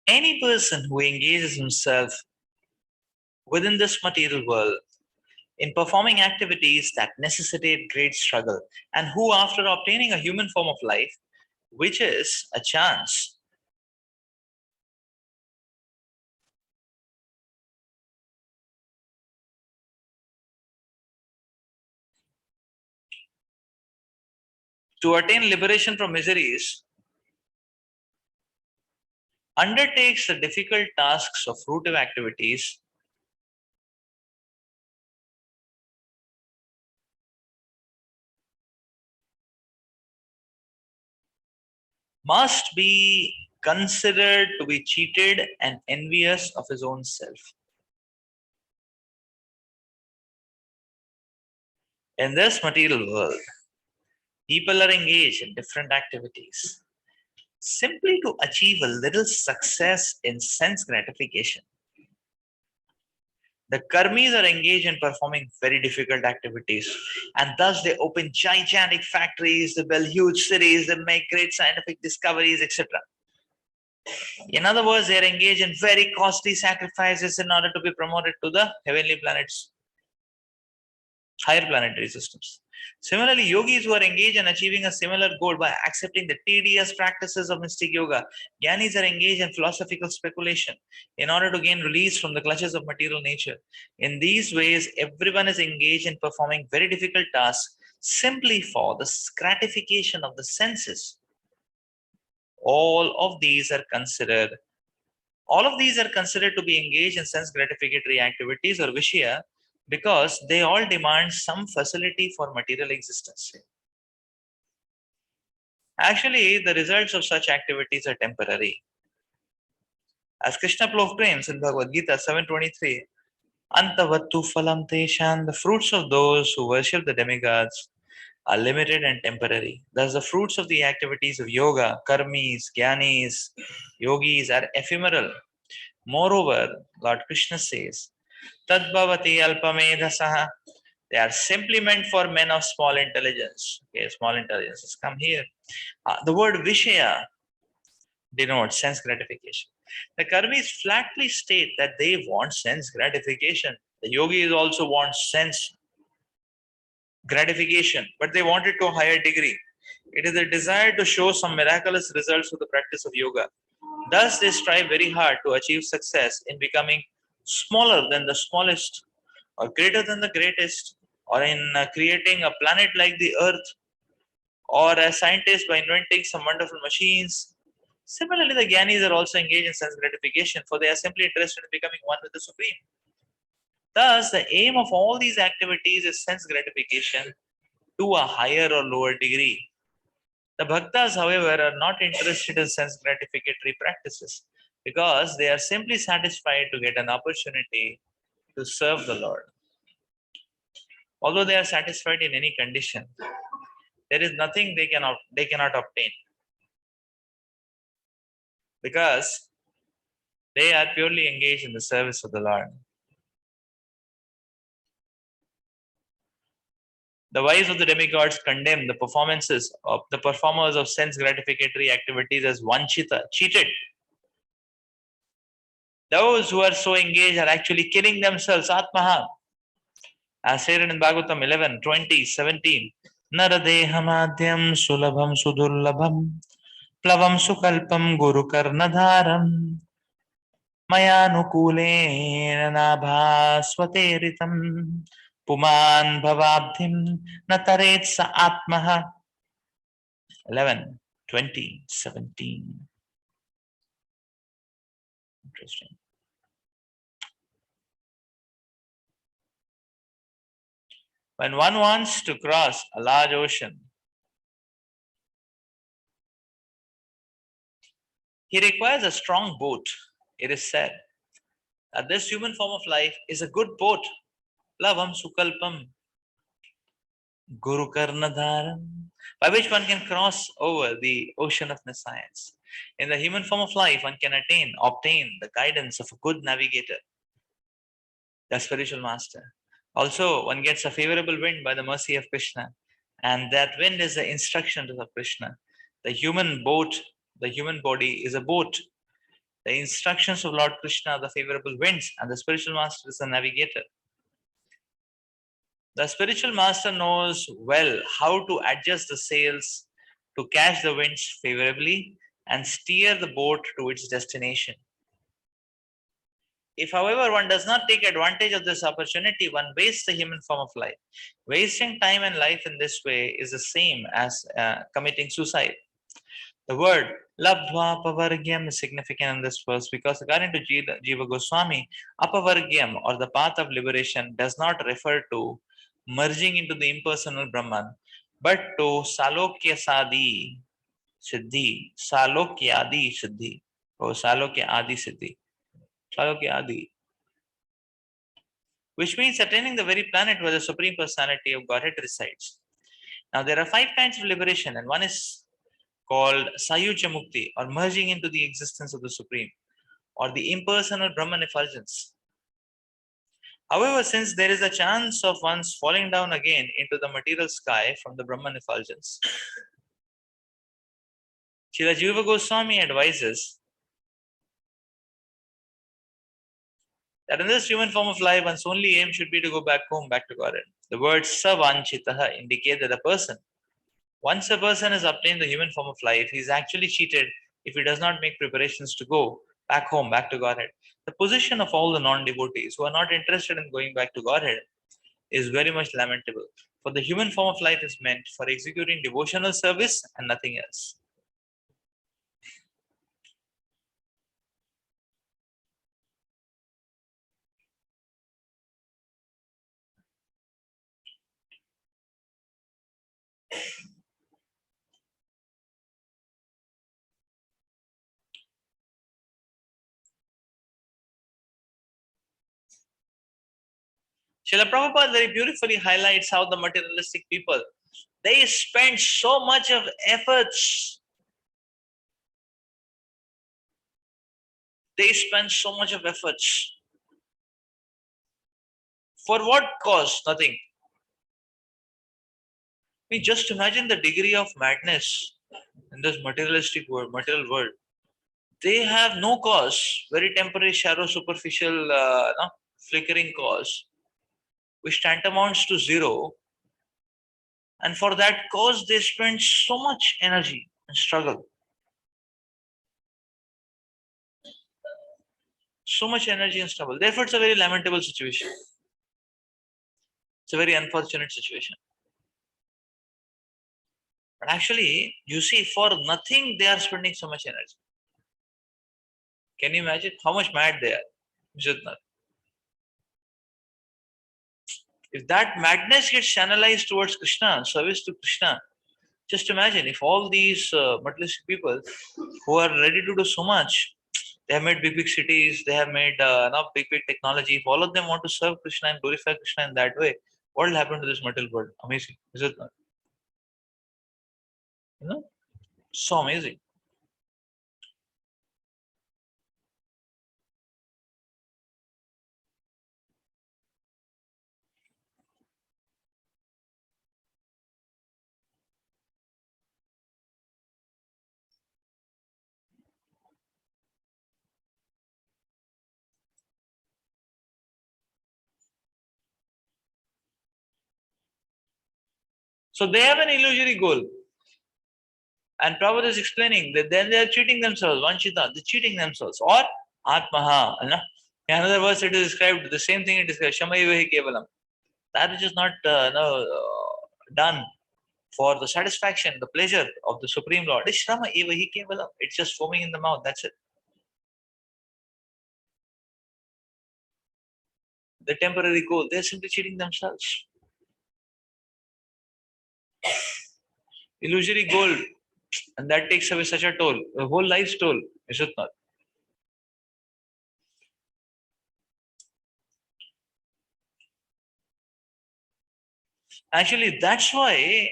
Any person who engages himself within this material world in performing activities that necessitate great struggle, and who, after obtaining a human form of life, which is a chance to attain liberation from miseries, undertakes the difficult tasks of fruitive activities, must be considered to be cheated and envious of his own self. In this material world, people are engaged in different activities simply to achieve a little success in sense gratification. The karmis are engaged in performing very difficult activities, and thus they open gigantic factories, they build huge cities, they make great scientific discoveries, etc. In other words, they are engaged in very costly sacrifices in order to be promoted to the heavenly planets, higher planetary systems. Similarly, yogis who are engaged in achieving a similar goal by accepting the tedious practices of mystic yoga, jnanis are engaged in philosophical speculation in order to gain release from the clutches of material nature. In these ways, everyone is engaged in performing very difficult tasks simply for the gratification of the senses. All of these are considered to be engaged in sense gratificatory activities or vishya because they all demand some facility for material existence. Actually, the results of such activities are temporary. As Krishna proclaims in Bhagavad Gita 7:23, Antavattu phalam teshan, the fruits of those who worship the demigods are limited and temporary. Thus, the fruits of the activities of yoga, karmis, jnanis, yogis are ephemeral. Moreover, Lord Krishna says, Tadbhavati alpamedhasaha. They are simply meant for men of small intelligence. Okay, small intelligence has come here. The word Vishaya denotes sense gratification. The karmis flatly state that they want sense gratification. The yogis also want sense gratification, but they want it to a higher degree. It is a desire to show some miraculous results with the practice of yoga. Thus, they strive very hard to achieve success in becoming smaller than the smallest, or greater than the greatest, or in creating a planet like the Earth, or as scientists by inventing some wonderful machines. Similarly, the Gyanis are also engaged in sense gratification, for they are simply interested in becoming one with the Supreme. Thus, the aim of all these activities is sense gratification to a higher or lower degree. The bhaktas, however, are not interested in sense gratificatory practices because they are simply satisfied to get an opportunity to serve the Lord. Although they are satisfied in any condition, there is nothing they cannot obtain because they are purely engaged in the service of the Lord. The wise of the demigods condemn the performances of the performers of sense gratificatory activities as vanchita, cheated. Those who are so engaged are actually killing themselves, atmaha. As stated in Bhagavatam 11, 20, 17. Naradehamadhyam sulabham sudurlabham plavam sukalpam guru karnadharam mayanukulena nabhasvateritam puman bhavabdhim nataret sa atmaha. 11, 20, 17. Interesting. When one wants to cross a large ocean, he requires a strong boat. It is said that this human form of life is a good boat. Lavam sukalpam guru karnadharam, by which one can cross over the ocean of nescience. In the human form of life, one can obtain the guidance of a good navigator, the spiritual master. Also, one gets a favorable wind by the mercy of Krishna, and that wind is the instructions of Krishna. The human boat, the human body is a boat. The instructions of Lord Krishna are the favorable winds, and the spiritual master is the navigator. The spiritual master knows well how to adjust the sails to catch the winds favorably and steer the boat to its destination. If, however, one does not take advantage of this opportunity, one wastes the human form of life. Wasting time and life in this way is the same as committing suicide. The word labdhva apavargyam is significant in this verse because, according to Jiva Goswami, apavargyam, or the path of liberation, does not refer to merging into the impersonal Brahman, but to salokya sadi siddhi, salokyadi siddhi, or salokya adi siddhi, salokya adi, which means attaining the very planet where the Supreme Personality of Godhead resides. Now, there are 5 kinds of liberation, and one is called Sayuja Mukti, or merging into the existence of the Supreme, or the impersonal Brahman effulgence. However, since there is a chance of one's falling down again into the material sky from the Brahman effulgence, Srila Jiva Goswami advises that in this human form of life, one's only aim should be to go back home, back to Godhead. The word savanchitaha indicate that once a person has obtained the human form of life, he is actually cheated if he does not make preparations to go back home, back to Godhead. The position of all the non-devotees who are not interested in going back to Godhead is very much lamentable. For the human form of life is meant for executing devotional service and nothing else. Srila Prabhupada very beautifully highlights how the materialistic people, they spend so much of efforts. They spend so much of efforts. For what cause? Nothing. I mean, just imagine the degree of madness in this materialistic world, material world. They have no cause, very temporary, shallow, superficial, flickering cause, which tantamounts to zero. And for that cause, they spend so much energy and struggle. So much energy and struggle. Therefore, it's a very lamentable situation. It's a very unfortunate situation. But actually, you see, for nothing, they are spending so much energy. Can you imagine how much mad they are? Jitna. If that madness gets channelized towards Krishna, service to Krishna, just imagine if all these materialistic people who are ready to do so much, they have made big cities, they have made big technology. If all of them want to serve Krishna and glorify Krishna in that way, what will happen to this material world? Amazing, is it not? You know, so amazing. So they have an illusory goal. And Prabhupada is explaining that then they are cheating themselves, Vanchita, they're cheating themselves. Or Atmaha. In another verse, it is described, the same thing it is described, Shamayavahi Kevalam. That which is not done for the satisfaction, the pleasure of the Supreme Lord. It's Shrama Evahi Kevalam. It's just foaming in the mouth. That's it. The temporary goal, they're simply cheating themselves. Illusory goal, and that takes away such a toll, a whole life's toll, is it not? Actually, that's why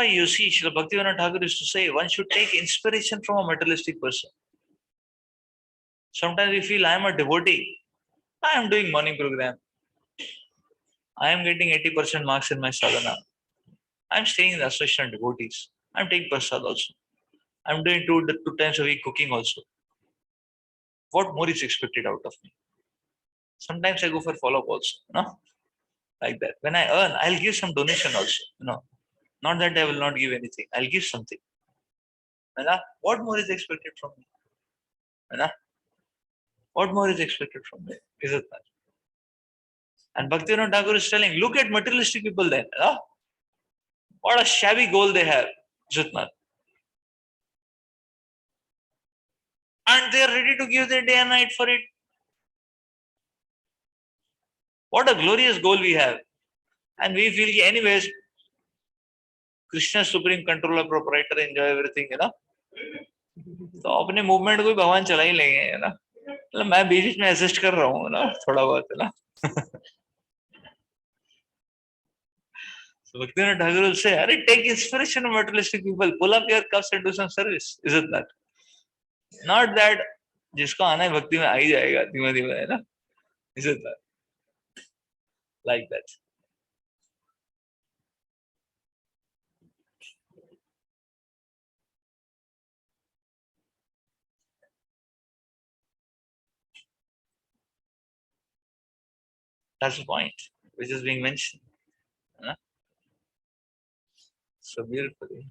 you see Srila Bhaktivinoda Thakur used to say one should take inspiration from a materialistic person. Sometimes we feel I am a devotee. I am doing morning program. I am getting 80% marks in my sadhana. I am staying in the association of devotees. I am taking prasad also. I am doing two times a week cooking also. what more is expected out of me? Sometimes I go for follow-up also, like that. When I earn, I'll give some donation also, Not that I will not give anything. I'll give something. What more is expected from me? What more is expected from me? Is it that? And Bhaktivinoda Thakur is telling, look at materialistic people then. What a shabby goal they have, Jitnar. And they are ready to give their day and night for it. What a glorious goal we have. And we feel, anyways, Krishna supreme controller, proprietor, enjoy everything, तो अपने movement को भगवान चला ही लेंगे, मतलब मैं बीच में assist कर रहा हूँ थोड़ा बहुत, So Bhaktivinoda Thakur will say, "Arey, take inspiration from materialistic people. Pull up your cups and do some service." Isn't that? Not that जिसको आना है भक्ति में आ ही जाएगा धीमे धीमे, है ना? Isn't that? Like that. That's the point which is being mentioned. So beautifully.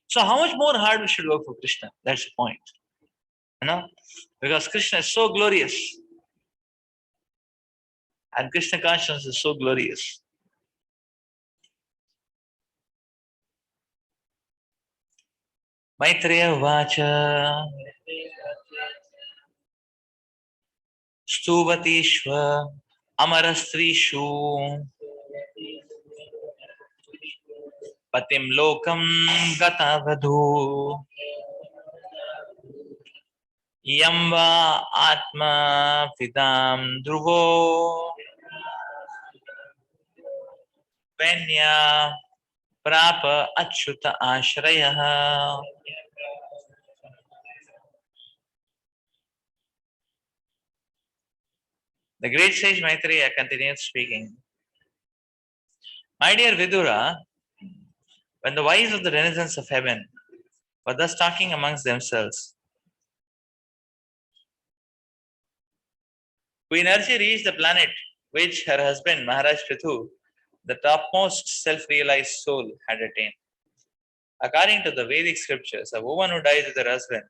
So how much more hard we should work for Krishna? That's the point. Because Krishna is so glorious. And Krishna consciousness is so glorious. Maitreya Vacha Stuvatishva Amarastrishu Patim Lokam Gata Vadhu Yamba Atma Vidam Dhruvo Venya Prapa Achyuta Ashraya. The great sage Maitreya continued speaking. My dear Vidura, when the wise of the denizens of heaven were thus talking amongst themselves, Queen Archie reached the planet which her husband Maharaj Prithu, the topmost self-realized soul, had attained. According to the Vedic scriptures, a woman who dies with her husband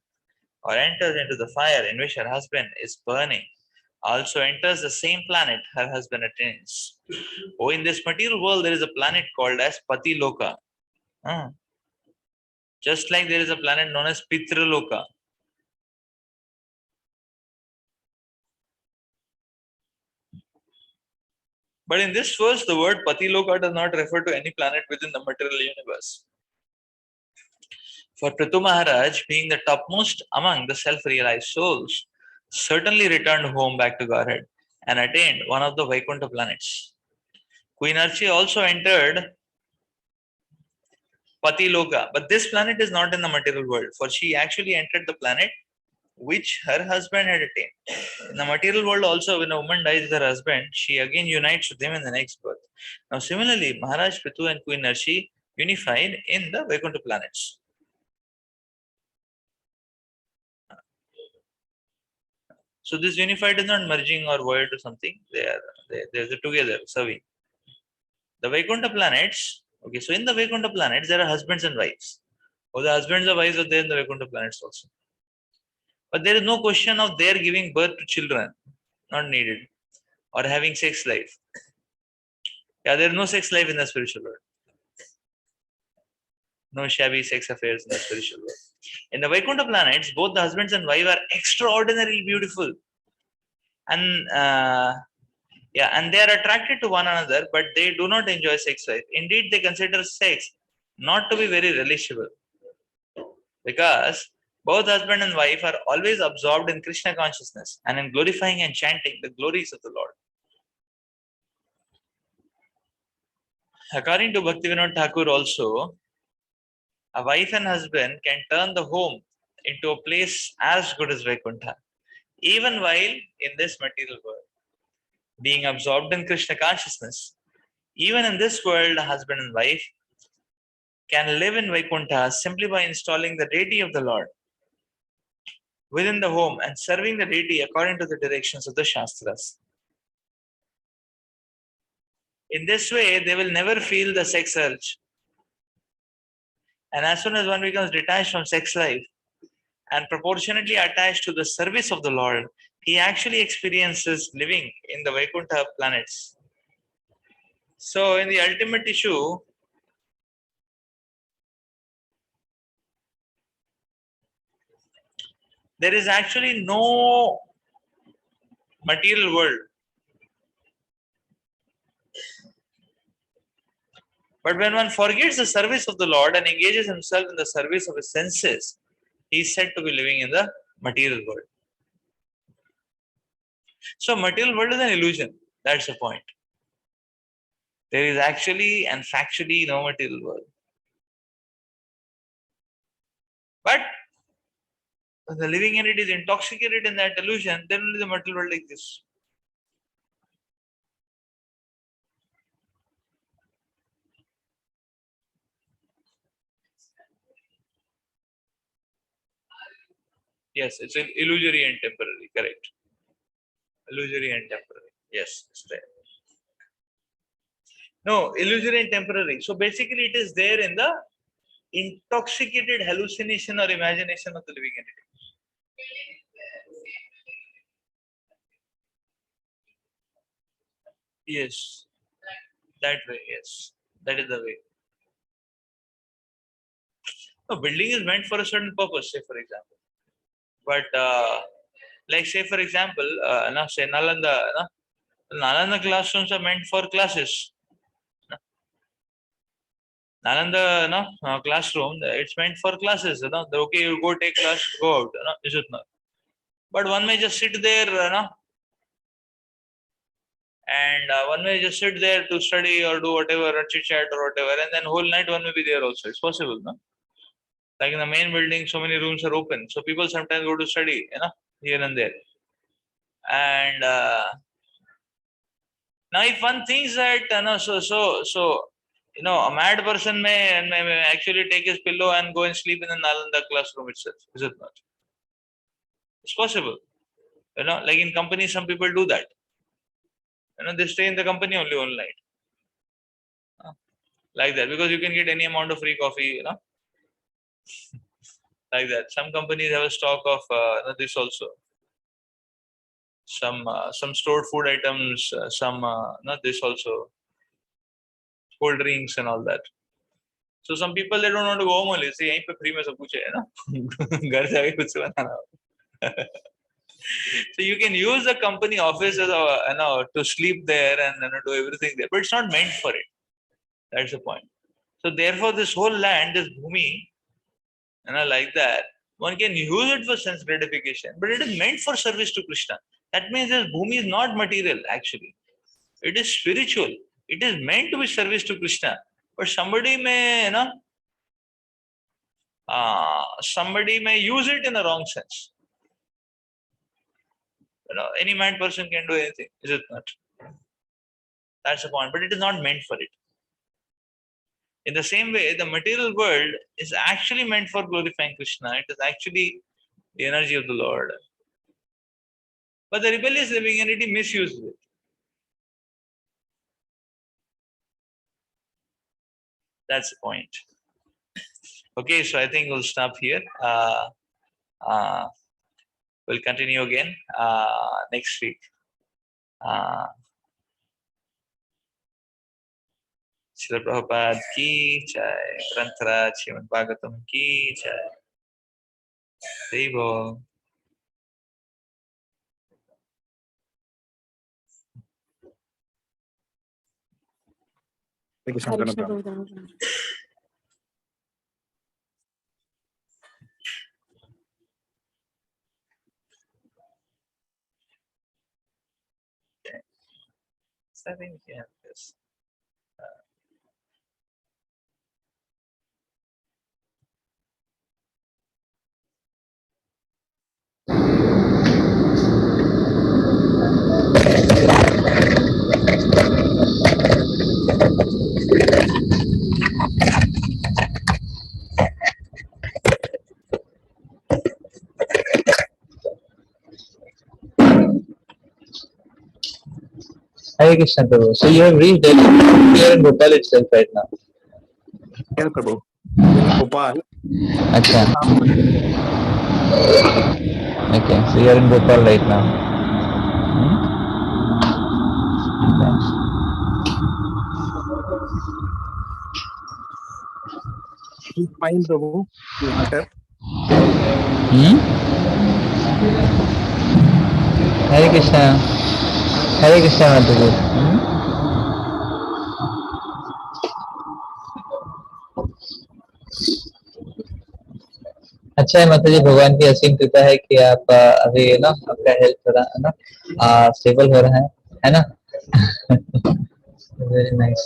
or enters into the fire in which her husband is burning also enters the same planet her husband attains. Oh, in this material world, there is a planet called as Pati Loka. Just like there is a planet known as Pitra Loka. But in this verse, the word Pati Loka does not refer to any planet within the material universe. For Prithu Maharaj, being the topmost among the self-realized souls, certainly returned home back to Godhead and attained one of the Vaikuntha planets. Queen Archie also entered Pati Loka, but this planet is not in the material world, for she actually entered the planet which her husband had attained. In the material world also, when a woman dies with her husband, she again unites with him in the next birth. Now similarly, Maharaj Prithu and Queen Archie unified in the Vaikuntha planets. So this unified is not merging or void or something. They're together serving. The Vaikuntha planets. Okay, so in the Vaikuntha planets, there are husbands and wives. Or the husbands and wives are there in the Vaikuntha planets also. But there is no question of their giving birth to children, not needed, or having sex life. Yeah, there is no sex life in the spiritual world. No shabby sex affairs in the spiritual world. In the Vaikuntha planets, both the husbands and wife are extraordinarily beautiful. And and they are attracted to one another, but they do not enjoy sex life. Indeed, they consider sex not to be very relishable. Because both husband and wife are always absorbed in Krishna consciousness and in glorifying and chanting the glories of the Lord. According to Bhaktivinoda Thakur also, a wife and husband can turn the home into a place as good as Vaikuntha, even while in this material world, being absorbed in Krishna consciousness, Even in this world, a husband and wife can live in Vaikuntha simply by installing the deity of the Lord within the home and serving the deity according to the directions of the Shastras. In this way, they will never feel the sex urge. And as soon as one becomes detached from sex life and proportionately attached to the service of the Lord, he actually experiences living in the Vaikuntha planets. So, in the ultimate issue, there is actually no material world. But when one forgets the service of the Lord and engages himself in the service of his senses, he is said to be living in the material world. So, material world is an illusion. That's the point. There is actually and factually no material world. But when the living entity is intoxicated in that illusion, then only the material world exists. Yes, it's an illusory and temporary, correct. Illusory and temporary. Yes, it's there. No, illusory and temporary. So basically it is there in the intoxicated hallucination or imagination of the living entity. Yes, that way, yes. That is the way. No, building is meant for a certain purpose, say for example. But like say for example, say Nalanda, Nalanda classrooms are meant for classes. Nalanda classroom, it's meant for classes. Okay, you go take class, go out. Is it not? But one may just sit there, and one may just sit there to study or do whatever, or chit chat or whatever, and then whole night one may be there also. It's possible, no? Like in the main building, so many rooms are open, so people sometimes go to study, here and there. And now, if one thinks that, a mad person may actually take his pillow and go and sleep in the Nalanda classroom itself. Is it not? It's possible. Like in companies, some people do that. They stay in the company only all night. Like that, because you can get any amount of free coffee, like that. Some companies have a stock of this also. Some stored food items, this also, cold drinks and all that. So some people, they don't want to go home only. See, yahin pe free mein sab kuch hai na. Ghar jaake kuch banana. So you can use the company office as to sleep there and do everything there, but it's not meant for it. That's the point. So therefore, this whole land, this bhumi, like that, one can use it for sense gratification, but it is meant for service to Krishna. That means this bhumi is not material actually. It is spiritual. It is meant to be service to Krishna. But somebody may use it in a wrong sense. Any mad person can do anything, is it not? That's the point. But it is not meant for it. In the same way, the material world is actually meant for glorifying Krishna. It is actually the energy of the Lord. But the rebellious living entity misuses it. That's the point. Okay, so I think we'll stop here. We'll continue again next week. Srila Prabhupada ki jai, Granthara Srimad Bhagavatam ki jai. Devo. Thank you, Shankara. I think yeah, yes. Hare Krishna Prabhu. So you have reached Delhi. You are in Bhopal itself right now. Yes, Prabhu. In Bhopal. Acha. Okay, so you are in Bhopal right now. Nice. He's fine, Prabhu. He's better. Hmm? Hare Krishna. Hare Krishna Mataji. अच्छा है माता जी, भगवान की असीम कृपा है कि आप अभी ना आपका हेल्थ थोड़ा है ना स्टेबल हो रहा है ना. Very nice.